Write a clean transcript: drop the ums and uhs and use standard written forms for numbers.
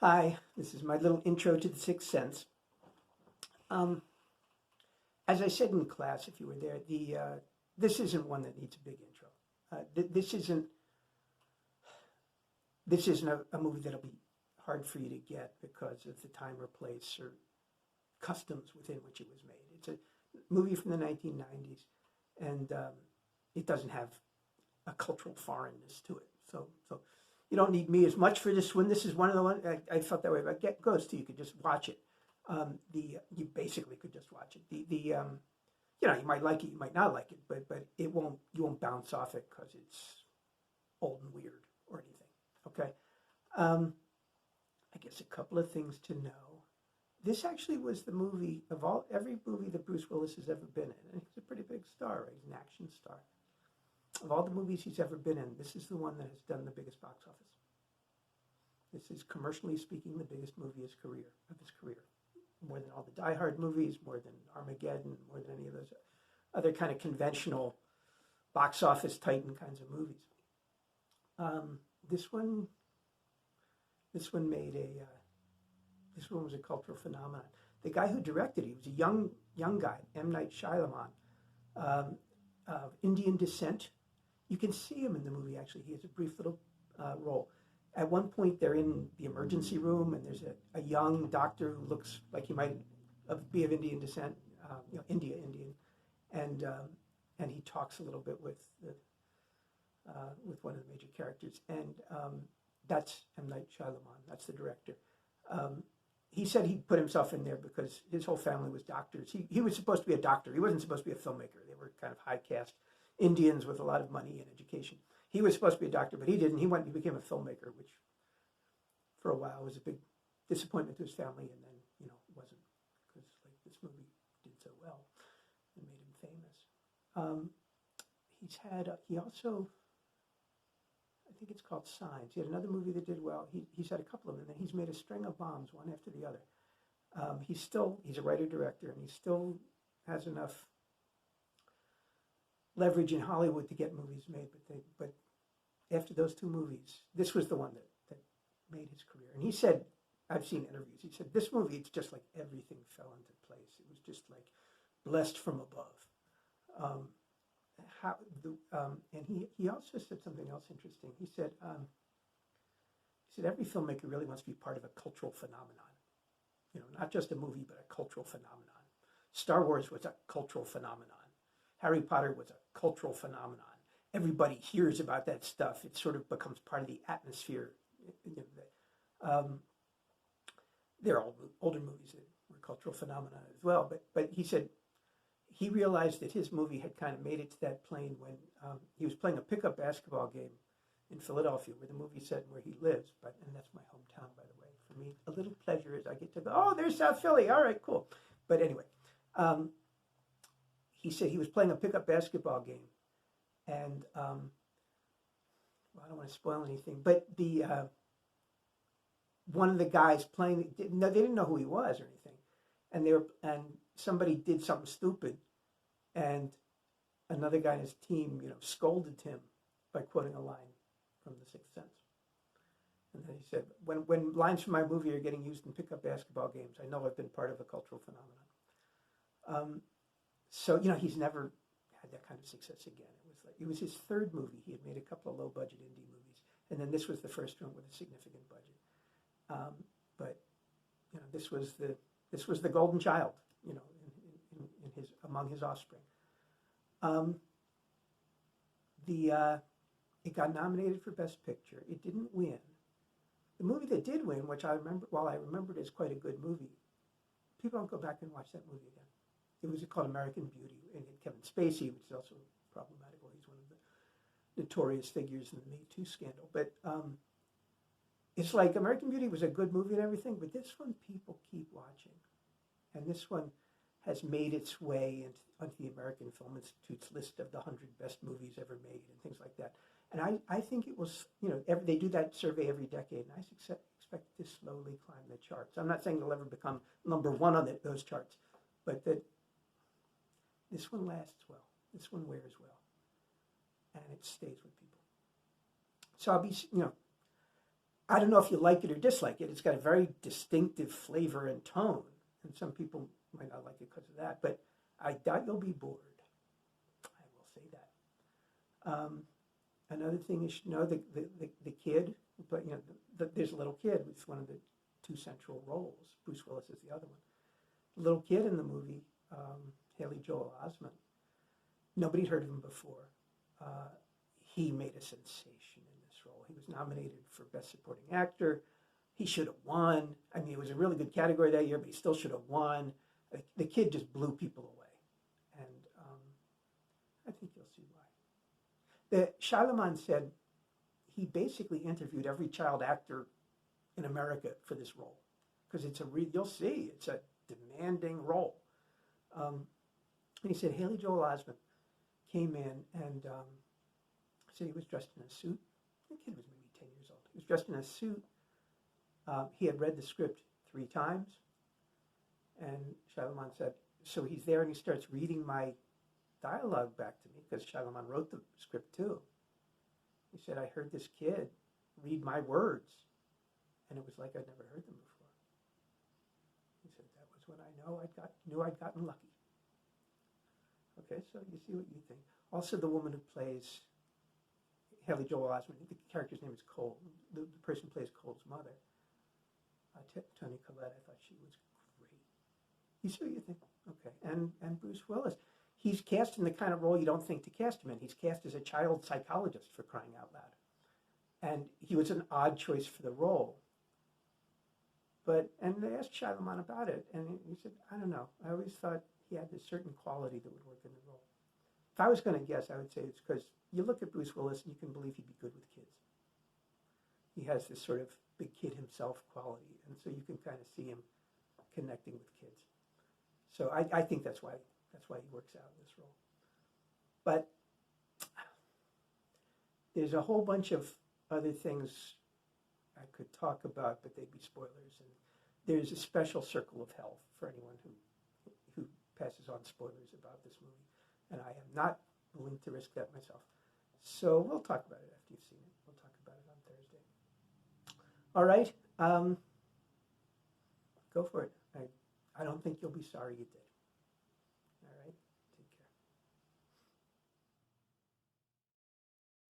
Hi, this is my little intro to The Sixth Sense. Um, as I said in class, if you were there, this isn't one that needs a big intro. This isn't a movie that'll be hard for you to get because of the time or place or customs within which it was made. It's a movie from the 1990s, and it doesn't have a cultural foreignness to it. So you don't need me as much for this one. This is one of the ones I felt that way about Ghost too. You could just watch it. You basically could just watch it. You might like it, you might not like it, but you won't bounce off it because it's old and weird or anything. Okay. I guess a couple of things to know. This actually was the movie of every movie that Bruce Willis has ever been in, and he's a pretty big star, right? He's an action star. Of all the movies he's ever been in, this is the one that has done the biggest box office. This is, commercially speaking, the biggest movie of his career. More than all the Die Hard movies, more than Armageddon, more than any of those other kind of conventional box office titan kinds of movies. This one was a cultural phenomenon. The guy who directed it, he was a young guy, M. Night Shyamalan, of Indian descent. You can see him in the movie, actually. He has a brief little role. At one point, they're in the emergency room, and there's a young doctor who looks like he might be of Indian descent, Indian, and he talks a little bit with one of the major characters, and that's M. Night Shyamalan. That's the director. He said he put himself in there because his whole family was doctors. He was supposed to be a doctor. He wasn't supposed to be a filmmaker. They were kind of high caste Indians with a lot of money and education. He was supposed to be a doctor, but he didn't. He became a filmmaker, which for a while was a big disappointment to his family, and then, wasn't, because this movie did so well and made him famous. He also, I think it's called Signs. He had another movie that did well. He's had a couple of them, and then he's made a string of bombs, one after the other. He's a writer-director, and he still has enough leverage in Hollywood to get movies made, but after those two movies, this was the one that made his career. And he said, I've seen interviews, he said, this movie, it's just like everything fell into place. It was just like blessed from above. And he also said something else interesting. He said every filmmaker really wants to be part of a cultural phenomenon. Not just a movie, but a cultural phenomenon. Star Wars was a cultural phenomenon. Harry Potter was a cultural phenomenon. Everybody hears about that stuff. It sort of becomes part of the atmosphere. There are older movies that were cultural phenomena as well, but he said he realized that his movie had kind of made it to that plane when he was playing a pickup basketball game in Philadelphia, where the movie's set and where he lives. And that's my hometown, by the way. For me, a little pleasure is I get to go, oh, there's South Philly. All right, cool. But anyway, he said he was playing a pickup basketball game, and I don't want to spoil anything, but one of the guys playing, they didn't know who he was or anything, and somebody did something stupid, and another guy in his team, scolded him by quoting a line from The Sixth Sense. And then he said, when lines from my movie are getting used in pickup basketball games, I know I've been part of a cultural phenomenon. So he's never had that kind of success again. It was his third movie. He had made a couple of low-budget indie movies, and then this was the first one with a significant budget. But this was the golden child, among his offspring. It got nominated for Best Picture. It didn't win. The movie that did win, which I remembered as quite a good movie, people don't go back and watch that movie again. It was called American Beauty, and Kevin Spacey, which is also problematic. He's one of the notorious figures in the Me Too scandal. But it's like American Beauty was a good movie and everything, but this one people keep watching. And this one has made its way onto the American Film Institute's list of the 100 best movies ever made and things like that. And I think it was, they do that survey every decade, and I expect it to slowly climb the charts. I'm not saying it'll ever become number one on those charts, but that this one lasts well. This one wears well. And it stays with people. So I'll be, I don't know if you like it or dislike it. It's got a very distinctive flavor and tone, and some people might not like it because of that. But I doubt you'll be bored. I will say that. Another thing you should know: the kid, but there's a little kid with one of the two central roles. Bruce Willis is the other one. The little kid in the movie, Haley Joel Osment. Nobody'd heard of him before. He made a sensation in this role. He was nominated for Best Supporting Actor. He should have won. I mean, it was a really good category that year, but he still should have won. The kid just blew people away. And I think you'll see why. Shia LaMoon said he basically interviewed every child actor in America for this role. Because you'll see, it's a demanding role. And he said Haley Joel Osment came in and said he was dressed in a suit. The kid was maybe 10 years old. He was dressed in a suit. He had read the script 3 times. And Shia LaMoon said, so he's there and he starts reading my dialogue back to me, because Shia LaMoon wrote the script too. He said, I heard this kid read my words, and it was like I'd never heard them before. He said, that was when I knew I'd gotten lucky. Okay, so you see what you think. Also, the woman who plays Haley Joel Osment, the character's name is Cole. The person who plays Cole's mother, Toni Collette. I thought she was great. You see what you think? Okay, and Bruce Willis. He's cast in the kind of role you don't think to cast him in. He's cast as a child psychologist, for crying out loud. And he was an odd choice for the role. And they asked Shia LaMoon about it, and he said, I don't know. I always thought he had this certain quality that would work in the role. If I was going to guess, I would say it's because you look at Bruce Willis and you can believe he'd be good with kids. He has this sort of big kid himself quality, and so you can kind of see him connecting with kids. So I think that's why he works out in this role. But there's a whole bunch of other things I could talk about, but they'd be spoilers. And there's a special circle of hell for anyone who passes on spoilers about this movie. And I am not willing to risk that myself. So we'll talk about it after you've seen it. We'll talk about it on Thursday. All right. Go for it. I don't think you'll be sorry you did.